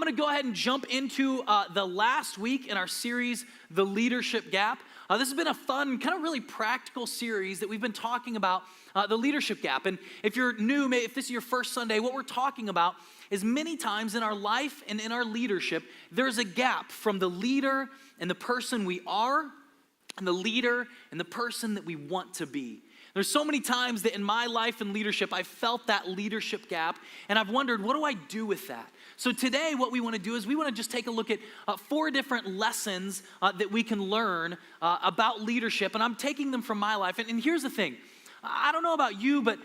I'm going to go ahead and jump into the last week in our series, The Leadership Gap. This has been a fun, kind of really practical series that we've been talking about the leadership gap. And if you're new, if this is your first Sunday, what we're talking about is many times in our life and in our leadership, there's a gap from the leader and the person we are and the leader and the person that we want to be. There's so many times that in my life and leadership, I felt that leadership gap, and I've wondered, what do I do with that? So today, what we want to do is we want to just take a look at 4 different lessons that we can learn about leadership, and I'm taking them from my life. And here's the thing. I don't know about you, but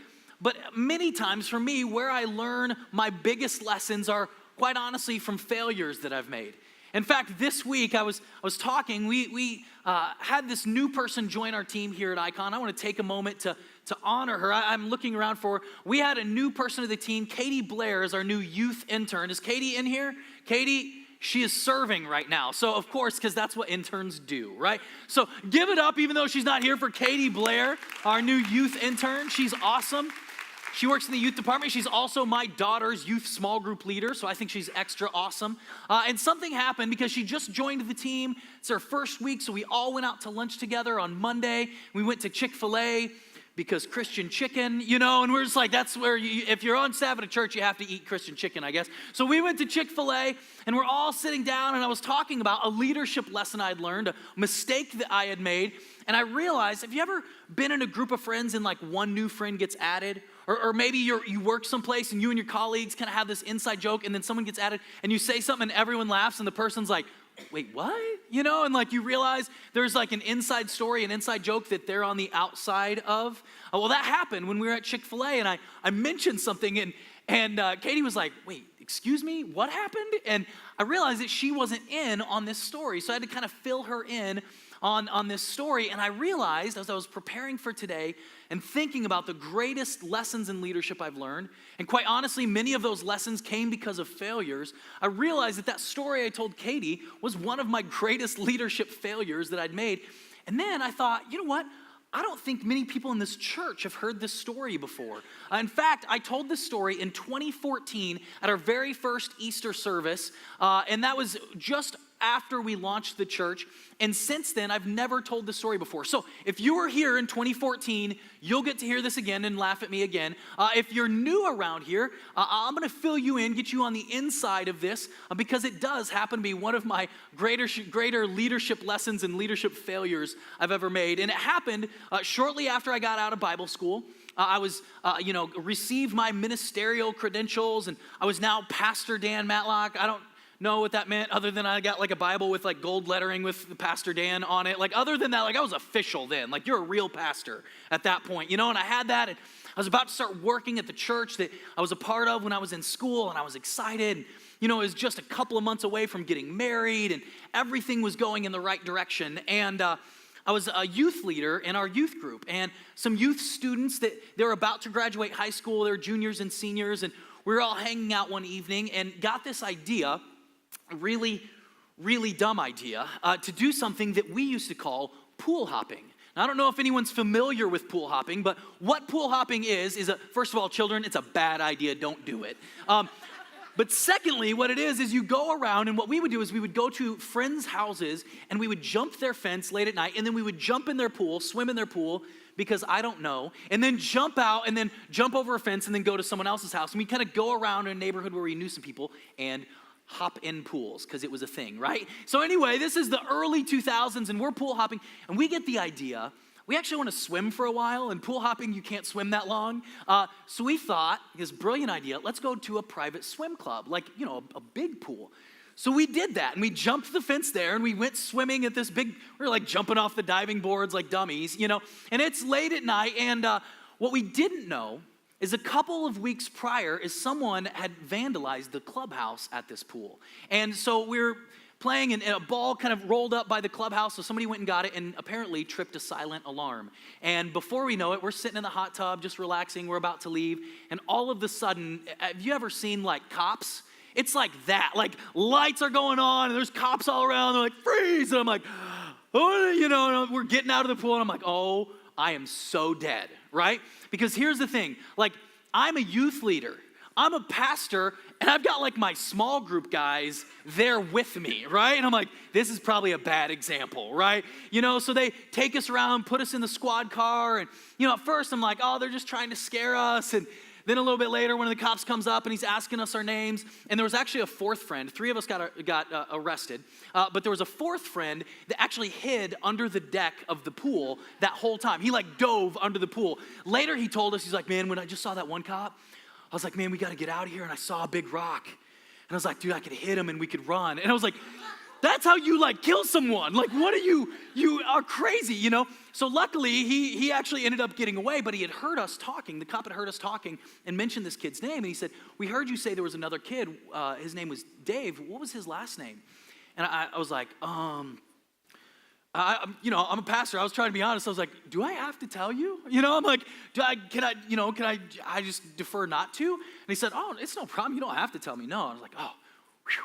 many times for me, where I learn my biggest lessons are, quite honestly, from failures that I've made. In fact, this week I was talking, we had this new person join our team here at Icon. I want to take a moment to honor her. I'm looking around for her. We had a new person to the team. Katie Blair is our new youth intern. Is Katie in here? Katie, she is serving right now. So of course, because that's what interns do, right? So give it up, even though she's not here, for Katie Blair, our new youth intern. She's awesome. She works in the youth department. She's also my daughter's youth small group leader, so I think she's extra awesome. And something happened because she just joined the team. It's her first week, so we all went out to lunch together on Monday. We went to Chick-fil-A because Christian chicken, and we're just like, that's where if you're on staff at a church, you have to eat Christian chicken, I guess. So we went to Chick-fil-A, and we're all sitting down, and I was talking about a leadership lesson I'd learned, a mistake that I had made, and I realized, have you ever been in a group of friends and like one new friend gets added? Or maybe you work someplace and you and your colleagues kind of have this inside joke and then someone gets added and you say something and everyone laughs and the person's like, wait, what? And like you realize there's like an inside story, an inside joke that they're on the outside of. Well, that happened when we were at Chick-fil-A and I mentioned something and Katie was like, wait, excuse me, what happened? And I realized that she wasn't in on this story, so I had to kind of fill her in on this story. And I realized as I was preparing for today and thinking about the greatest lessons in leadership I've learned, and quite honestly, many of those lessons came because of failures, I realized that story I told Katie was one of my greatest leadership failures that I'd made. And then I thought, you know what? I don't think many people in this church have heard this story before. In fact, I told this story in 2014 at our very first Easter service, and that was just after we launched the church. And since then, I've never told this story before. So if you were here in 2014, you'll get to hear this again and laugh at me again. If you're new around here, I'm going to fill you in, get you on the inside of this, because it does happen to be one of my greater leadership lessons and leadership failures I've ever made. And it happened shortly after I got out of Bible school. I was, received my ministerial credentials, and I was now Pastor Dan Matlock. I don't know what that meant other than I got like a Bible with like gold lettering with Pastor Dan on it. Like other than that, like I was official then. Like you're a real pastor at that point, and I had that. And I was about to start working at the church that I was a part of when I was in school, and I was excited. It was just a couple of months away from getting married, and everything was going in the right direction. And I was a youth leader in our youth group, and some youth students that they were about to graduate high school, they were juniors and seniors, and we were all hanging out one evening and got this idea, a really, really dumb idea, to do something that we used to call pool hopping. Now, I don't know if anyone's familiar with pool hopping, but what pool hopping is first of all, children, it's a bad idea, don't do it. But secondly, what it is you go around, and what we would do is we would go to friends' houses, and we would jump their fence late at night, and then we would jump in their pool, swim in their pool, because I don't know, and then jump out, and then jump over a fence, and then go to someone else's house. And we kind of go around in a neighborhood where we knew some people, and hop in pools, because it was a thing, right? So anyway, this is the early 2000s, and we're pool hopping, and we get the idea. We actually want to swim for a while, and pool hopping, you can't swim that long. So we thought, this brilliant idea, let's go to a private swim club, like, a big pool. So we did that, and we jumped the fence there, and we went swimming at this we were like jumping off the diving boards like dummies, and it's late at night, and what we didn't know is a couple of weeks prior is someone had vandalized the clubhouse at this pool. And so we're playing, and a ball kind of rolled up by the clubhouse, so somebody went and got it and apparently tripped a silent alarm. And before we know it, we're sitting in the hot tub just relaxing, we're about to leave, and all of a sudden, have you ever seen like cops? It's like that, like lights are going on, and there's cops all around, they're like, freeze! And I'm like, oh, and we're getting out of the pool, and I'm like, oh, I am so dead, right? Because here's the thing, like, I'm a youth leader. I'm a pastor, and I've got like my small group guys there with me, right? And I'm like, this is probably a bad example, right? So they take us around, put us in the squad car, and at first I'm like, oh, they're just trying to scare us. And then a little bit later, one of the cops comes up and he's asking us our names. And there was actually a fourth friend. 3 of us got arrested. But there was a fourth friend that actually hid under the deck of the pool that whole time. He like dove under the pool. Later he told us, he's like, man, when I just saw that one cop, I was like, man, we got to get out of here. And I saw a big rock. And I was like, dude, I could hit him and we could run. And I was like, that's how you like kill someone. Like, what are you are crazy, So luckily, he actually ended up getting away, but he had heard us talking. The cop had heard us talking and mentioned this kid's name. And he said, we heard you say there was another kid. His name was Dave. What was his last name? And I was like, I'm a pastor. I was trying to be honest. I was like, do I have to tell you? I'm like, can I just defer not to? And he said, oh, it's no problem. You don't have to tell me. No. I was like, oh.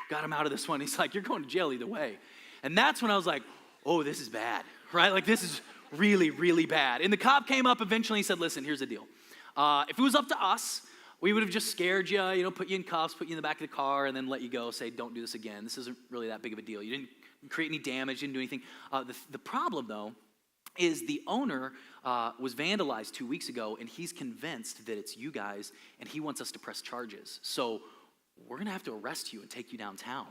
Got him out of this one. He's like, you're going to jail either way. And that's when I was like, oh, this is bad, right? Like, this is really, really bad. And the cop came up eventually and said, listen, here's the deal. If it was up to us, we would have just scared you, put you in cuffs, put you in the back of the car, and then let you go, say, don't do this again. This isn't really that big of a deal. You didn't create any damage, didn't do anything. The problem, though, is the owner was vandalized 2 weeks ago, and he's convinced that it's you guys, and he wants us to press charges. So we're going to have to arrest you and take you downtown.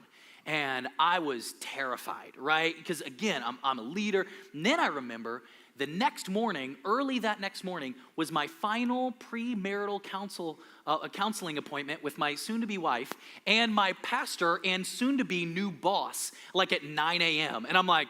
And I was terrified, right? Because again, I'm a leader. And then I remember the next morning, early that next morning, was my final premarital counseling appointment with my soon-to-be wife and my pastor and soon-to-be new boss, like at 9 a.m. And I'm like,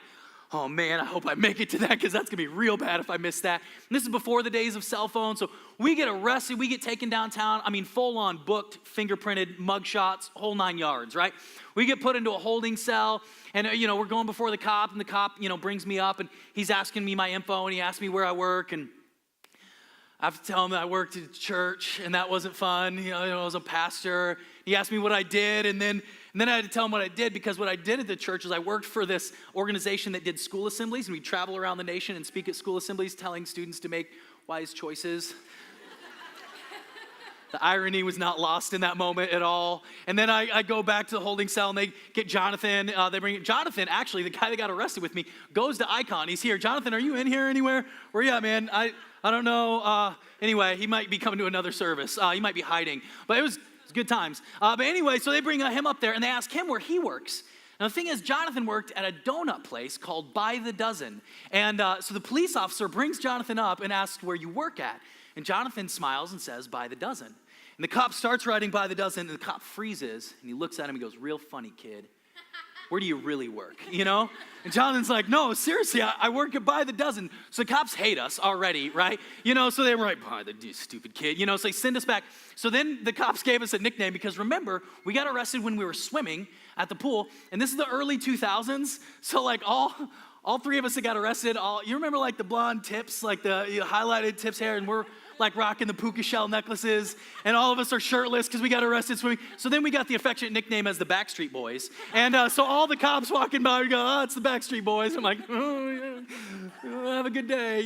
oh man, I hope I make it to that because that's going to be real bad if I miss that. And this is before the days of cell phones. So we get arrested, we get taken downtown. I mean, full on booked, fingerprinted, mugshots, whole 9 yards, right? We get put into a holding cell and, we're going before the cop and the cop, brings me up and he's asking me my info and he asked me where I work and I have to tell him that I worked at church and that wasn't fun. I was a pastor. He asked me what I did and then I had to tell him what I did because what I did at the church is I worked for this organization that did school assemblies and we travel around the nation and speak at school assemblies telling students to make wise choices. The irony was not lost in that moment at all. And then I go back to the holding cell and they get Jonathan. They bring Jonathan, actually, the guy that got arrested with me, goes to Icon. He's here. Jonathan, are you in here anywhere? Where you at, man? I don't know. Anyway, he might be coming to another service. He might be hiding. But it was good times. But anyway, so they bring him up there and they ask him where he works. Now, the thing is, Jonathan worked at a donut place called By the Dozen. And so the police officer brings Jonathan up and asks where you work at. And Jonathan smiles and says, By the Dozen. And the cop starts writing By the Dozen, and the cop freezes, and he looks at him and goes, real funny, kid. Where do you really work, And Jonathan's like, no, seriously, I work at By the Dozen. So the cops hate us already, right? So they were like, By the stupid kid, So they send us back. So then the cops gave us a nickname because remember, we got arrested when we were swimming at the pool, and this is the early 2000s. So like all 3 of us that got arrested, you remember like the blonde tips, like the highlighted tips hair, and we're like rocking the puka shell necklaces, and all of us are shirtless because we got arrested swimming. So then we got the affectionate nickname as the Backstreet Boys. And so all the cops walking by, we go, oh, it's the Backstreet Boys. I'm like, oh, yeah, have a good day,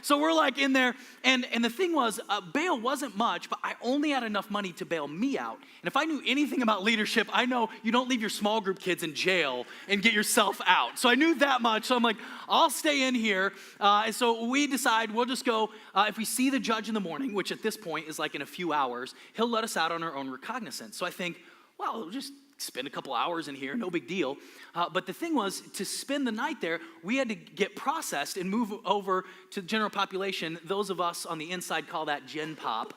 So we're like in there, and the thing was, bail wasn't much, but I only had enough money to bail me out. And if I knew anything about leadership, I know you don't leave your small group kids in jail and get yourself out. So I knew that much. So I'm like, I'll stay in here. And so we decide we'll just go, if we see the judge in the morning, which at this point is like in a few hours, he'll let us out on our own recognizance. So I think, well, we'll just spend a couple hours in here, no big deal. But the thing was, to spend the night there, we had to get processed and move over to the general population. Those of us on the inside call that Gen Pop.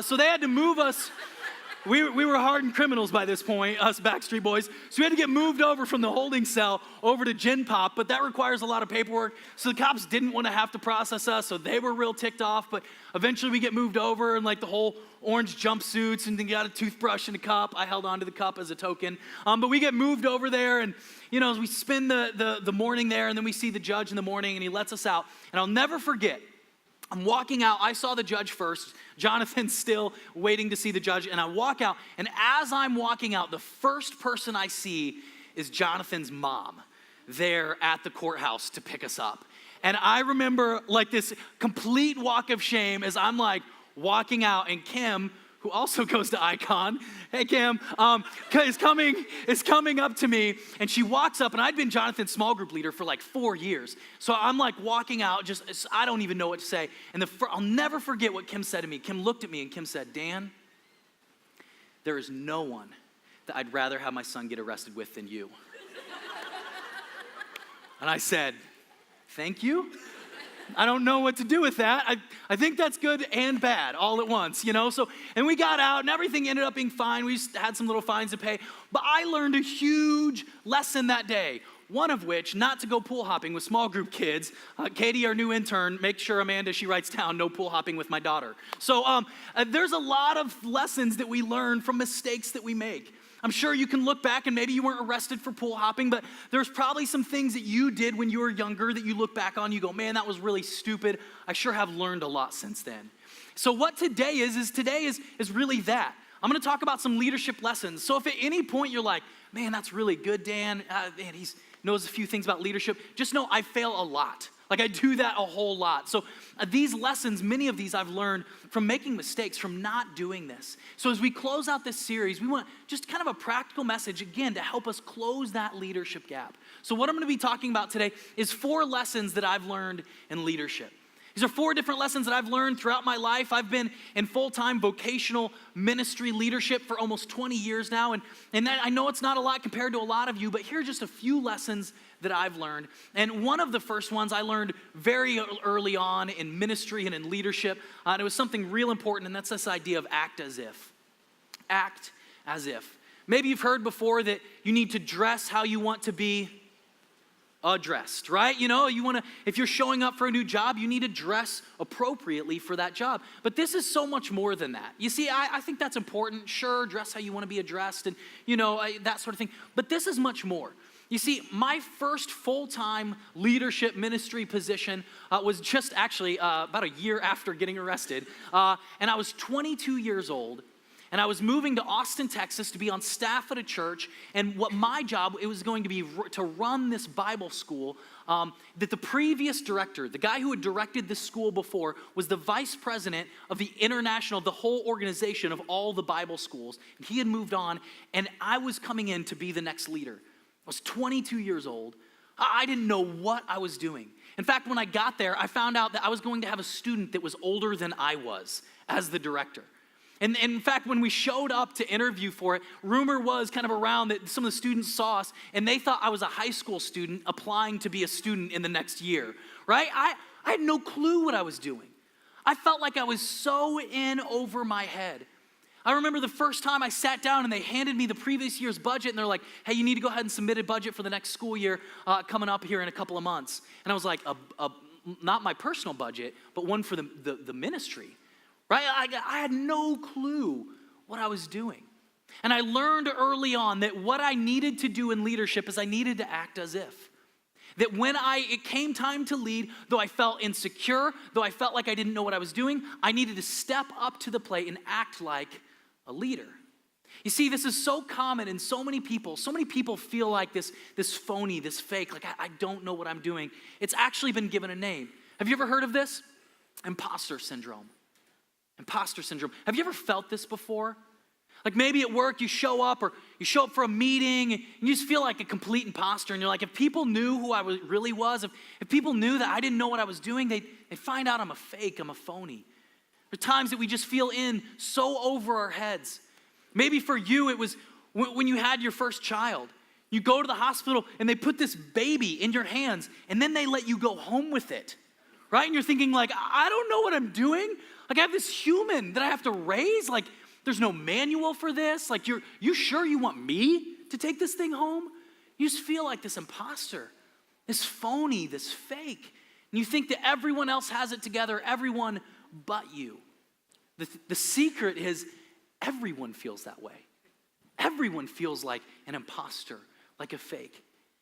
So they had to move us. We were hardened criminals by this point, us Backstreet Boys. So we had to get moved over from the holding cell over to Gen Pop, but that requires a lot of paperwork. So the cops didn't want to have to process us, so they were real ticked off. But eventually we get moved over and like the whole orange jumpsuits and then got a toothbrush and a cup. I held onto the cup as a token. But we get moved over there and, as we spend the morning there and then we see the judge in the morning and he lets us out. And I'll never forget, I'm walking out. I saw the judge first. Jonathan's still waiting to see the judge. And I walk out. And as I'm walking out, the first person I see is Jonathan's mom there at the courthouse to pick us up. And I remember like this complete walk of shame as I'm like walking out. And Kim, who also goes to Icon, hey Cam, is coming up to me, and she walks up, and I'd been Jonathan's small group leader for like 4 years. So I'm like walking out, just, I don't even know what to say. And I'll never forget what Kim said to me. Kim looked at me, and Kim said, Dan, there is no one that I'd rather have my son get arrested with than you. And I said, thank you. I don't know what to do with that. I think that's good and bad all at once, you know? So, and we got out and everything ended up being fine. We just had some little fines to pay. But I learned a huge lesson that day. One of which, not to go pool hopping with small group kids. Katie, our new intern, make sure Amanda, she writes down, no pool hopping with my daughter. So there's a lot of lessons that we learn from mistakes that we make. I'm sure you can look back and maybe you weren't arrested for pool hopping, but there's probably some things that you did when you were younger that you look back on, you go, man, that was really stupid. I sure have learned a lot since then. So what today is really that. I'm gonna talk about some leadership lessons. So if at any point you're like, man, that's really good, Dan, man, he knows a few things about leadership, just know I fail a lot. Like I do that a whole lot. So these lessons, many of these I've learned from making mistakes, from not doing this. So as we close out this series, we want just kind of a practical message, again, to help us close that leadership gap. So what I'm gonna be talking about today is 4 lessons that I've learned in leadership. These are 4 different lessons that I've learned throughout my life. I've been in full-time vocational ministry leadership for almost 20 years now. And I know it's not a lot compared to a lot of you, but here are just a few lessons that I've learned. And one of the first ones I learned very early on in ministry and in leadership. And it was something real important, and that's this idea of act as if. Act as if. Maybe you've heard before that you need to dress how you want to be addressed, right? You know, if you're showing up for a new job, you need to dress appropriately for that job. But this is so much more than that. You see, I think that's important. Sure, dress how you want to be addressed and, that sort of thing. But this is much more. You see, my first full-time leadership ministry position was just actually about a year after getting arrested. And I was 22 years old. And I was moving to Austin, Texas to be on staff at a church. And what my job, it was going to be to run this Bible school that the previous director, the guy who had directed this school before, was the vice president of the whole organization of all the Bible schools. And he had moved on, and I was coming in to be the next leader. I was 22 years old. I didn't know what I was doing. In fact, when I got there, I found out that I was going to have a student that was older than I was as the director. And in fact, when we showed up to interview for it, rumor was kind of around that some of the students saw us and they thought I was a high school student applying to be a student in the next year, right? I had no clue what I was doing. I felt like I was so in over my head. I remember the first time I sat down and they handed me the previous year's budget and they're like, hey, you need to go ahead and submit a budget for the next school year coming up here in a couple of months. And I was like, not my personal budget, but one for the ministry. Right? I had no clue what I was doing. And I learned early on that what I needed to do in leadership is I needed to act as if. That when it came time to lead, though I felt insecure, though I felt like I didn't know what I was doing, I needed to step up to the plate and act like a leader. You see, this is so common in so many people feel like this phony, this fake, like I don't know what I'm doing. It's actually been given a name. Have you ever heard of this? Imposter syndrome. Imposter syndrome. Have you ever felt this before? Like maybe at work you show up for a meeting and you just feel like a complete imposter and you're like, if people knew who I really was, if people knew that I didn't know what I was doing, they'd find out I'm a fake, I'm a phony. There are times that we just feel in so over our heads. Maybe for you it was when you had your first child. You go to the hospital and they put this baby in your hands and then they let you go home with it, right? And you're thinking like, I don't know what I'm doing. Like I have this human that I have to raise. Like there's no manual for this. Like you sure you want me to take this thing home? You just feel like this imposter, this phony, this fake. And you think that everyone else has it together, everyone but you. The secret is everyone feels that way. Everyone feels like an imposter, like a fake.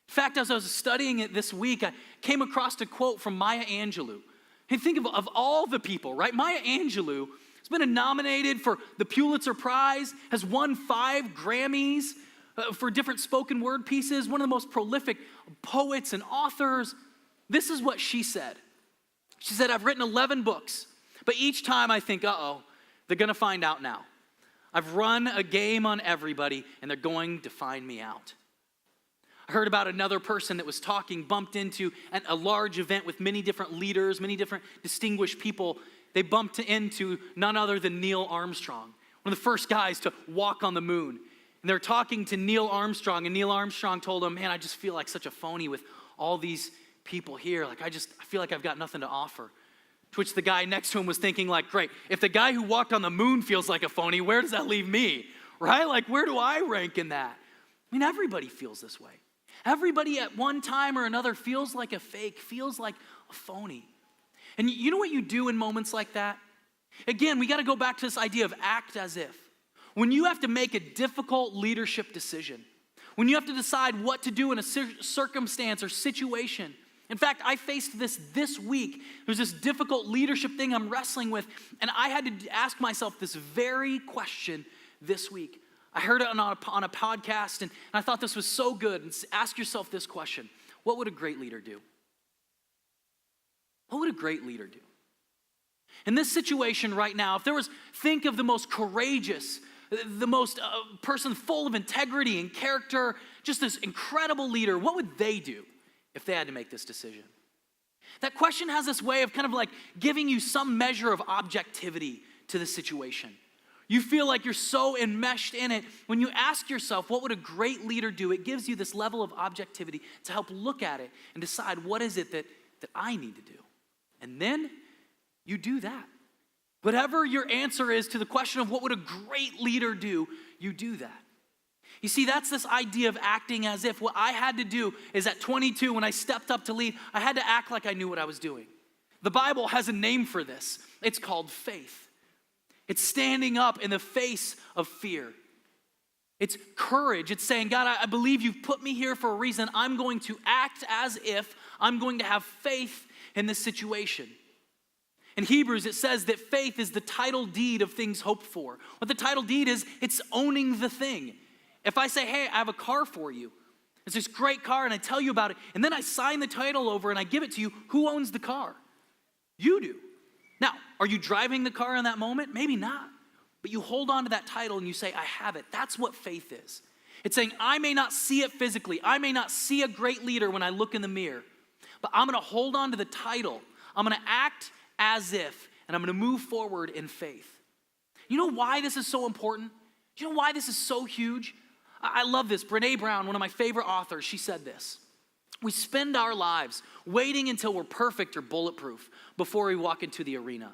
In fact, as I was studying it this week, I came across a quote from Maya Angelou. And think of all the people, right? Maya Angelou has been nominated for the Pulitzer Prize, has won 5 Grammys for different spoken word pieces, one of the most prolific poets and authors. This is what she said. She said, I've written 11 books, but each time I think, they're gonna find out now. I've run a game on everybody, and they're going to find me out. I heard about another person that was talking, bumped into a large event with many different leaders, many different distinguished people. They bumped into none other than Neil Armstrong, one of the first guys to walk on the moon. And they're talking to Neil Armstrong, and Neil Armstrong told him, man, I just feel like such a phony with all these people here. Like, I feel like I've got nothing to offer. To which the guy next to him was thinking, like, great, if the guy who walked on the moon feels like a phony, where does that leave me, right? Like, where do I rank in that? I mean, everybody feels this way. Everybody at one time or another feels like a fake, feels like a phony. And you know what you do in moments like that? Again, we got to go back to this idea of act as if. When you have to make a difficult leadership decision, when you have to decide what to do in a circumstance or situation. In fact, I faced this week. There's this difficult leadership thing I'm wrestling with, and I had to ask myself this very question this week. I heard it on a podcast, and I thought this was so good. And ask yourself this question: what would a great leader do? What would a great leader do? In this situation right now, think of the most courageous, the most person full of integrity and character, just this incredible leader. What would they do if they had to make this decision? That question has this way of kind of like giving you some measure of objectivity to the situation. You feel like you're so enmeshed in it. When you ask yourself, what would a great leader do? It gives you this level of objectivity to help look at it and decide, what is it that I need to do? And then you do that. Whatever your answer is to the question of what would a great leader do, you do that. You see, that's this idea of acting as if. What I had to do is at 22, when I stepped up to lead, I had to act like I knew what I was doing. The Bible has a name for this. It's called faith. It's standing up in the face of fear. It's courage. It's saying, God, I believe you've put me here for a reason. I'm going to act as if. I'm going to have faith in this situation. In Hebrews, it says that faith is the title deed of things hoped for. What the title deed is, it's owning the thing. If I say, hey, I have a car for you, it's this great car, and I tell you about it, and then I sign the title over and I give it to you, who owns the car? You do. Now, are you driving the car in that moment? Maybe not. But you hold on to that title and you say, I have it. That's what faith is. It's saying, I may not see it physically. I may not see a great leader when I look in the mirror. But I'm going to hold on to the title. I'm going to act as if, and I'm going to move forward in faith. You know why this is so important? You know why this is so huge? I love this. Brené Brown, one of my favorite authors, she said this. We spend our lives waiting until we're perfect or bulletproof before we walk into the arena.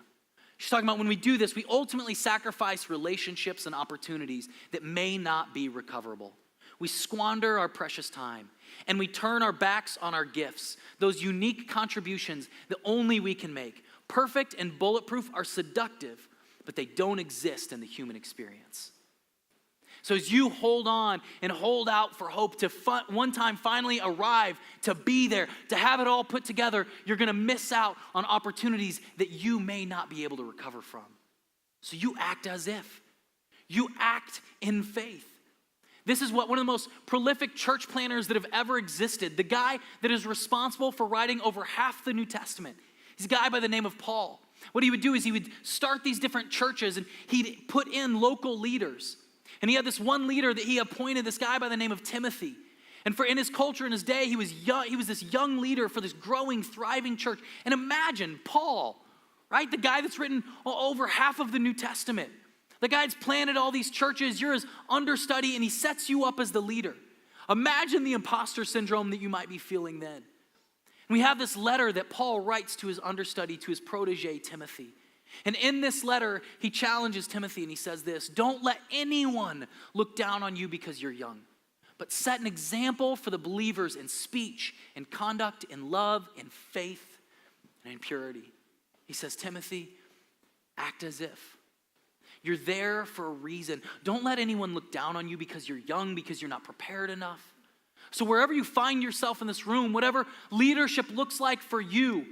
She's talking about when we do this, we ultimately sacrifice relationships and opportunities that may not be recoverable. We squander our precious time, and we turn our backs on our gifts, those unique contributions that only we can make. Perfect and bulletproof are seductive, but they don't exist in the human experience. So as you hold on and hold out for hope to one time finally arrive, to be there, to have it all put together, you're going to miss out on opportunities that you may not be able to recover from. So you act as if. You act in faith. This is what one of the most prolific church planners that have ever existed, the guy that is responsible for writing over half the New Testament. He's a guy by the name of Paul. What he would do is he would start these different churches and he'd put in local leaders. And he had this one leader that he appointed, this guy by the name of Timothy. And in his culture, in his day, he was young. He was this young leader for this growing, thriving church. And imagine Paul, right? The guy that's written over half of the New Testament. The guy that's planted all these churches. You're his understudy, and he sets you up as the leader. Imagine the imposter syndrome that you might be feeling then. And we have this letter that Paul writes to his understudy, to his protege, Timothy. And in this letter, he challenges Timothy and he says this: don't let anyone look down on you because you're young, but set an example for the believers in speech, in conduct, in love, in faith, and in purity. He says, Timothy, act as if. You're there for a reason. Don't let anyone look down on you because you're young, because you're not prepared enough. So wherever you find yourself in this room, whatever leadership looks like for you,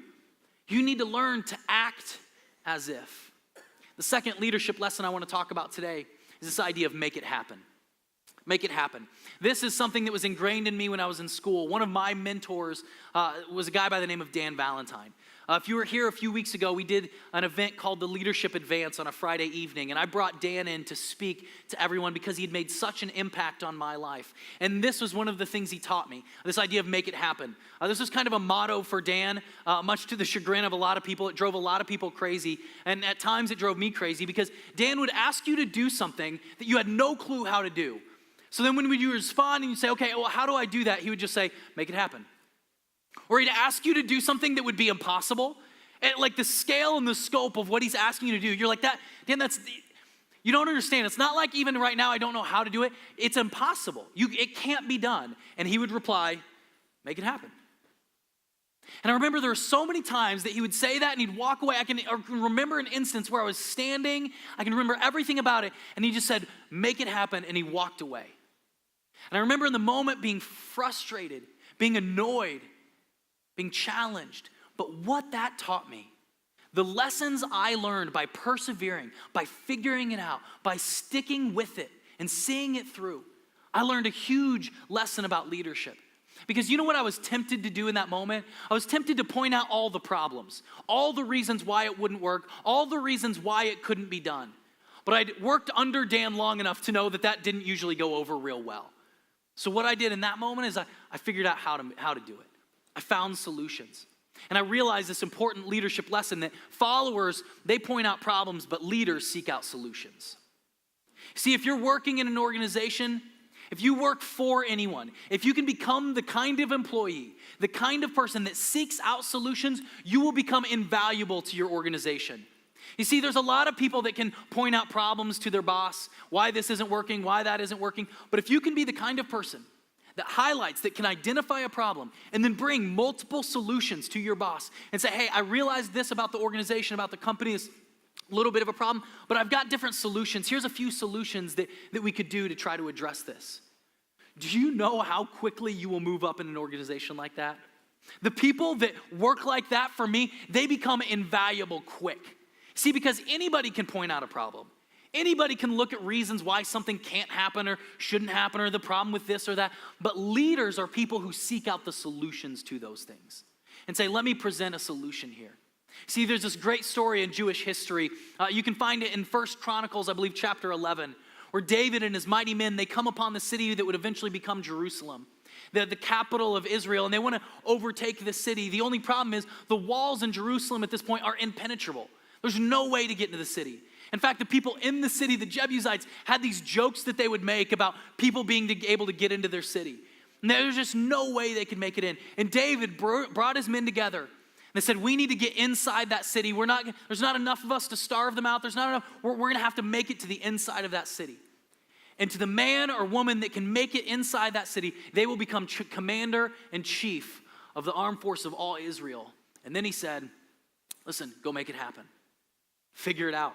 you need to learn to act as if. The second leadership lesson I want to talk about today is this idea of make it happen. Make it happen. This is something that was ingrained in me when I was in school. One of my mentors was a guy by the name of Dan Valentine. If you were here a few weeks ago, we did an event called the Leadership Advance on a Friday evening, and I brought Dan in to speak to everyone because he had made such an impact on my life. And this was one of the things he taught me, this idea of make it happen. This was kind of a motto for Dan, much to the chagrin of a lot of people. It drove a lot of people crazy, and at times it drove me crazy because Dan would ask you to do something that you had no clue how to do. So then when you would respond and you say, okay, well, how do I do that? He would just say, make it happen. Or he'd ask you to do something that would be impossible. And like the scale and the scope of what he's asking you to do, you're like, Dan, you don't understand. It's not like even right now I don't know how to do it. It's impossible. It can't be done. And he would reply, make it happen. And I remember there were so many times that he would say that and he'd walk away. I can remember an instance where I was standing. I can remember everything about it. And he just said, make it happen. And he walked away. And I remember in the moment being frustrated, being annoyed, being challenged. But what that taught me, the lessons I learned by persevering, by figuring it out, by sticking with it and seeing it through, I learned a huge lesson about leadership. Because you know what I was tempted to do in that moment? I was tempted to point out all the problems, all the reasons why it wouldn't work, all the reasons why it couldn't be done. But I'd worked under Dan long enough to know that didn't usually go over real well. So what I did in that moment is I figured out how to do it. I found solutions. And I realized this important leadership lesson that followers, they point out problems, but leaders seek out solutions. See, if you're working in an organization, if you work for anyone, if you can become the kind of employee, the kind of person that seeks out solutions, you will become invaluable to your organization. You see, there's a lot of people that can point out problems to their boss, why this isn't working, why that isn't working. But if you can be the kind of person that highlights, that can identify a problem and then bring multiple solutions to your boss and say, hey, I realize this about the organization, about the company is a little bit of a problem, but I've got different solutions. Here's a few solutions that we could do to try to address this. Do you know how quickly you will move up in an organization like that? The people that work like that, for me, they become invaluable quick. See, because anybody can point out a problem. Anybody can look at reasons why something can't happen or shouldn't happen or the problem with this or that. But leaders are people who seek out the solutions to those things and say, let me present a solution here. See, there's this great story in Jewish history. You can find it in 1 Chronicles, I believe, chapter 11, where David and his mighty men, they come upon the city that would eventually become Jerusalem, the capital of Israel, and they want to overtake the city. The only problem is the walls in Jerusalem at this point are impenetrable. There's no way to get into the city. In fact, the people in the city, the Jebusites, had these jokes that they would make about people being able to get into their city. And there's just no way they could make it in. And David brought his men together. And they said, we need to get inside that city. There's not enough of us to starve them out. There's not enough. We're going to have to make it to the inside of that city. And to the man or woman that can make it inside that city, they will become commander and chief of the armed force of all Israel. And then he said, listen, go make it happen. Figure it out.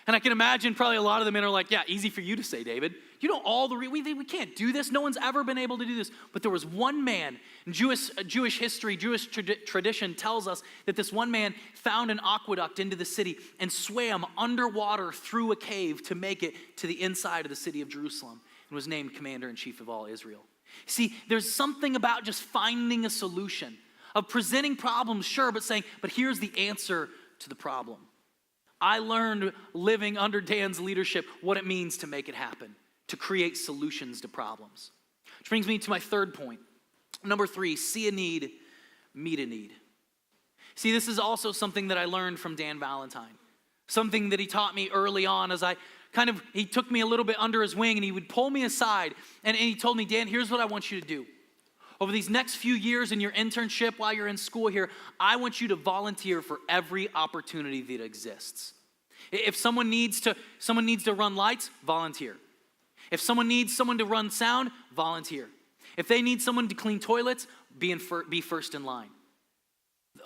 And I can imagine probably a lot of the men are like, yeah, easy for you to say, David. You know all we can't do this. No one's ever been able to do this. But there was one man, in Jewish history, Jewish tradition tells us that this one man found an aqueduct into the city and swam underwater through a cave to make it to the inside of the city of Jerusalem and was named commander-in-chief of all Israel. See, there's something about just finding a solution, of presenting problems, sure, but saying, but here's the answer to the problem. I learned living under Dan's leadership what it means to make it happen, to create solutions to problems. Which brings me to my third point. Number 3, see a need, meet a need. See, this is also something that I learned from Dan Valentine. Something that he taught me early on as he took me a little bit under his wing and he would pull me aside and he told me, Dan, here's what I want you to do. Over these next few years in your internship while you're in school here, I want you to volunteer for every opportunity that exists. If someone needs to run lights, volunteer. If someone needs someone to run sound, volunteer. If they need someone to clean toilets, be first in line.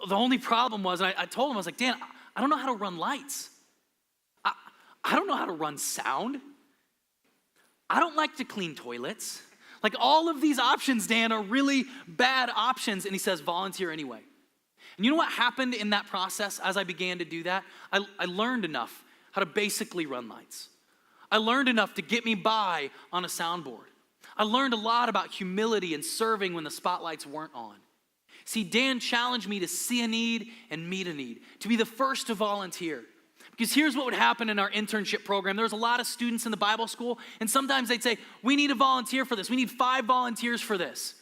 The only problem was, and I told him, I was like, Dan, I don't know how to run lights. I don't know how to run sound. I don't like to clean toilets. Like all of these options, Dan, are really bad options. And he says, volunteer anyway. And you know what happened in that process as I began to do that? I learned enough how to basically run lights. I learned enough to get me by on a soundboard. I learned a lot about humility and serving when the spotlights weren't on. See, Dan challenged me to see a need and meet a need, to be the first to volunteer. Because here's what would happen in our internship program. There was a lot of students in the Bible school, and sometimes they'd say, we need a volunteer for this. We need 5 volunteers for this.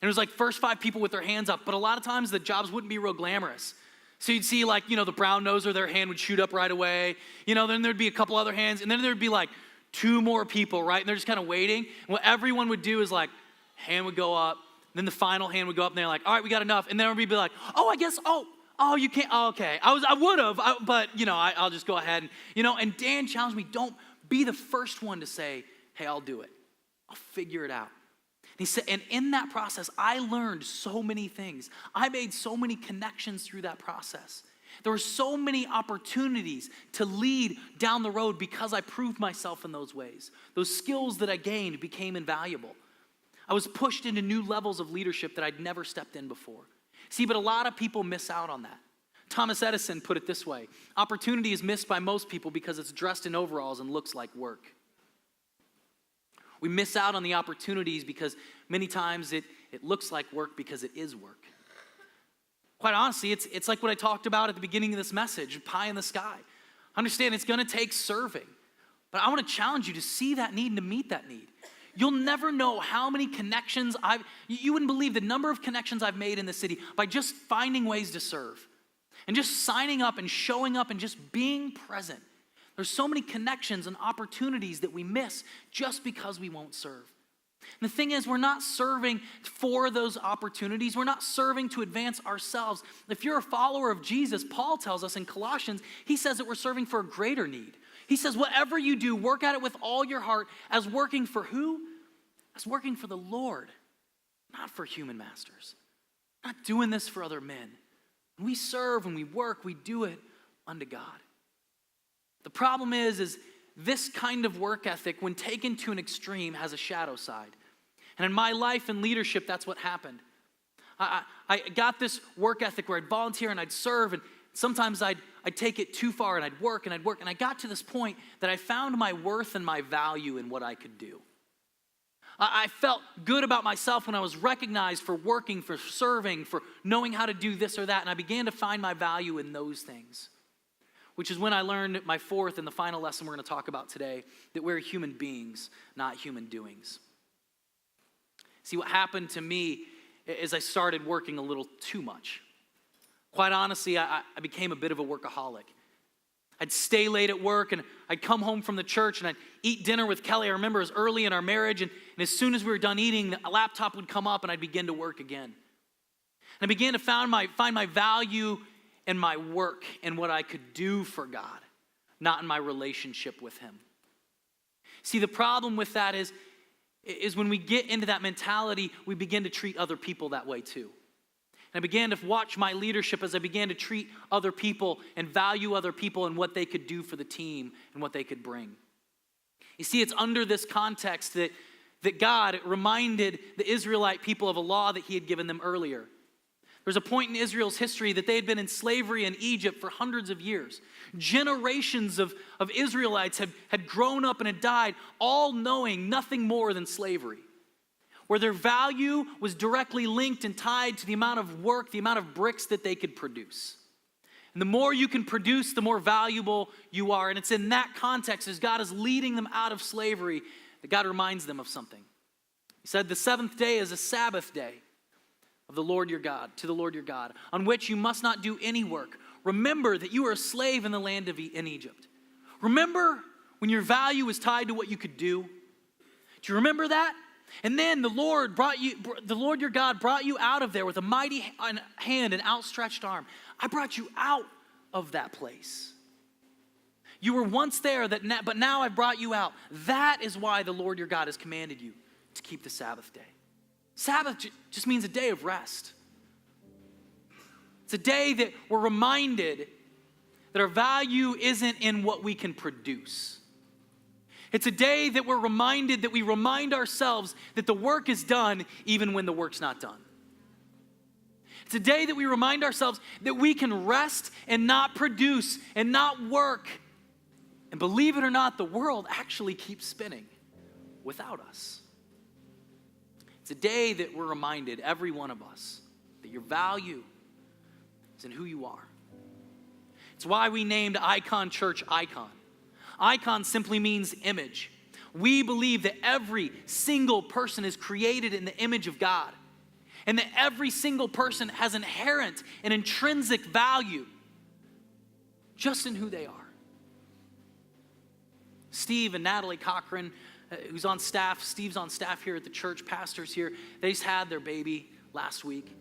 And it was like first 5 people with their hands up, but a lot of times the jobs wouldn't be real glamorous. So you'd see like, the brown noser, their hand would shoot up right away. Then there'd be a couple other hands, and then there'd be like 2 more people, right? And they're just kind of waiting. And what everyone would do is like, hand would go up, then the final hand would go up, and they're like, all right, we got enough. And then everybody would be like, you can't, okay. I would have, but I'll just go ahead. And Dan challenged me, don't be the first one to say, hey, I'll do it. I'll figure it out. And he said, and in that process, I learned so many things. I made so many connections through that process. There were so many opportunities to lead down the road because I proved myself in those ways. Those skills that I gained became invaluable. I was pushed into new levels of leadership that I'd never stepped in before. See, but a lot of people miss out on that. Thomas Edison put it this way: opportunity is missed by most people because it's dressed in overalls and looks like work. We miss out on the opportunities because many times it looks like work because it is work. Quite honestly, it's like what I talked about at the beginning of this message, pie in the sky. Understand it's going to take serving. But I want to challenge you to see that need and to meet that need. You'll never know how many connections you wouldn't believe the number of connections I've made in the city by just finding ways to serve and just signing up and showing up and just being present. There's so many connections and opportunities that we miss just because we won't serve. And the thing is, we're not serving for those opportunities. We're not serving to advance ourselves. If you're a follower of Jesus, Paul tells us in Colossians, he says that we're serving for a greater need. He says, whatever you do, work at it with all your heart as working for who? As working for the Lord, not for human masters. Not doing this for other men. When we serve, when we work, we do it unto God. The problem is this kind of work ethic, when taken to an extreme, has a shadow side. And in my life and leadership, that's what happened. I got this work ethic where I'd volunteer and I'd serve, and sometimes I'd take it too far and I'd work. And I got to this point that I found my worth and my value in what I could do. I felt good about myself when I was recognized for working, for serving, for knowing how to do this or that. And I began to find my value in those things, which is when I learned my 4th and the final lesson we're going to talk about today, that we're human beings, not human doings. See, what happened to me is I started working a little too much. Quite honestly, I became a bit of a workaholic. I'd stay late at work, and I'd come home from the church, and I'd eat dinner with Kelly. I remember it was early in our marriage, and as soon as we were done eating, a laptop would come up, and I'd begin to work again. And I began to find my value in my work and what I could do for God, not in my relationship with Him. See, the problem with that is when we get into that mentality, we begin to treat other people that way too. And I began to watch my leadership as I began to treat other people and value other people and what they could do for the team and what they could bring. You see, it's under this context that God reminded the Israelite people of a law that He had given them earlier. There's a point in Israel's history that they had been in slavery in Egypt for hundreds of years. Generations of Israelites had grown up and had died, all knowing nothing more than slavery, where their value was directly linked and tied to the amount of work, the amount of bricks that they could produce. And the more you can produce, the more valuable you are. And it's in that context, as God is leading them out of slavery, that God reminds them of something. He said, the 7th day is a Sabbath day of the Lord your God, to the Lord your God, on which you must not do any work. Remember that you were a slave in the land in Egypt. Remember when your value was tied to what you could do? Do you remember that? And then the Lord your God brought you out of there with a mighty hand and outstretched arm. I brought you out of that place. You were once there, but now I've brought you out. That is why the Lord your God has commanded you to keep the Sabbath day. Sabbath just means a day of rest. It's a day that we're reminded that our value isn't in what we can produce. It's a day that we're reminded that we remind ourselves that the work is done even when the work's not done. It's a day that we remind ourselves that we can rest and not produce and not work. And believe it or not, the world actually keeps spinning without us. It's a day that we're reminded, every one of us, that your value is in who you are. It's why we named Icon Church Icon. Icon simply means image. We believe that every single person is created in the image of God, and that every single person has inherent and intrinsic value just in who they are. Steve and Natalie Cochran, who's on staff, Steve's on staff here at the church, pastors here, they just had their baby last week.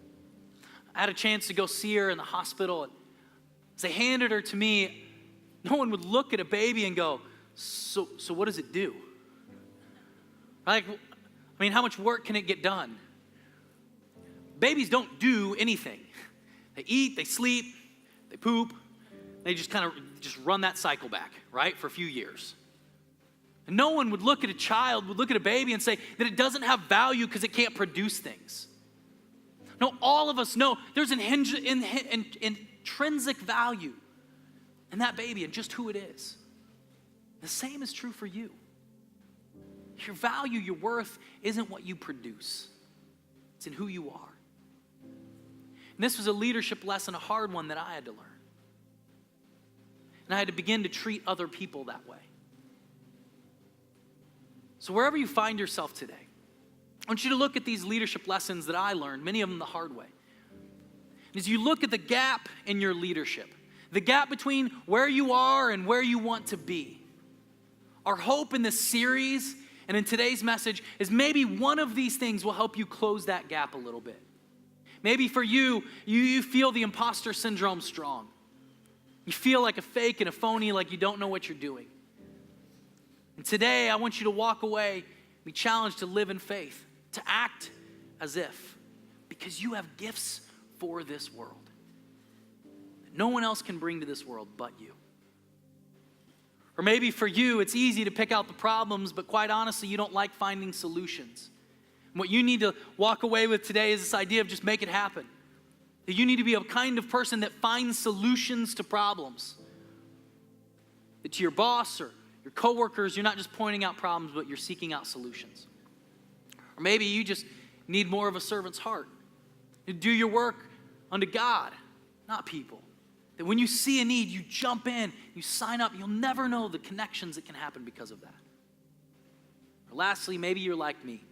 I had a chance to go see her in the hospital. As they handed her to me, no one would look at a baby and go, so what does it do? Like, I mean, how much work can it get done? Babies don't do anything. They eat, they sleep, they poop. They just kind of just run that cycle back, right, for a few years. And no one would look at a child, would look at a baby and say that it doesn't have value because it can't produce things. No, all of us know there's an intrinsic value in that baby and just who it is. The same is true for you. Your value, your worth isn't what you produce. It's in who you are. And this was a leadership lesson, a hard one that I had to learn. And I had to begin to treat other people that way. So wherever you find yourself today, I want you to look at these leadership lessons that I learned, many of them the hard way. As you look at the gap in your leadership, the gap between where you are and where you want to be, our hope in this series and in today's message is maybe one of these things will help you close that gap a little bit. Maybe for you feel the imposter syndrome strong. You feel like a fake and a phony, like you don't know what you're doing. And today, I want you to walk away, be challenged to live in faith, to act as if, because you have gifts for this world that no one else can bring to this world but you. Or maybe for you, it's easy to pick out the problems, but quite honestly, you don't like finding solutions. And what you need to walk away with today is this idea of just make it happen. That you need to be a kind of person that finds solutions to problems. That to your boss or your coworkers, you're not just pointing out problems, but you're seeking out solutions. Or maybe you just need more of a servant's heart. You do your work unto God, not people. That when you see a need, you jump in, you sign up. You'll never know the connections that can happen because of that. Or lastly, maybe you're like me.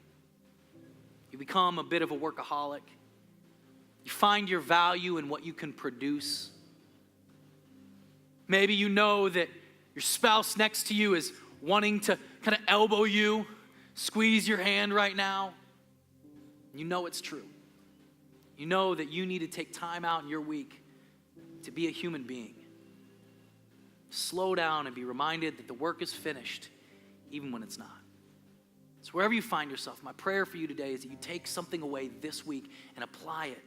You become a bit of a workaholic. You find your value in what you can produce. Maybe you know that your spouse next to you is wanting to kind of elbow you, squeeze your hand right now. You know it's true. You know that you need to take time out in your week to be a human being. Slow down and be reminded that the work is finished, even when it's not. So wherever you find yourself, my prayer for you today is that you take something away this week and apply it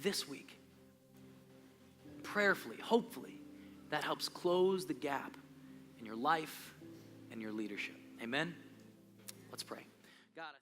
this week. Prayerfully, hopefully, that helps close the gap in your life and your leadership. Amen? Let's pray. God,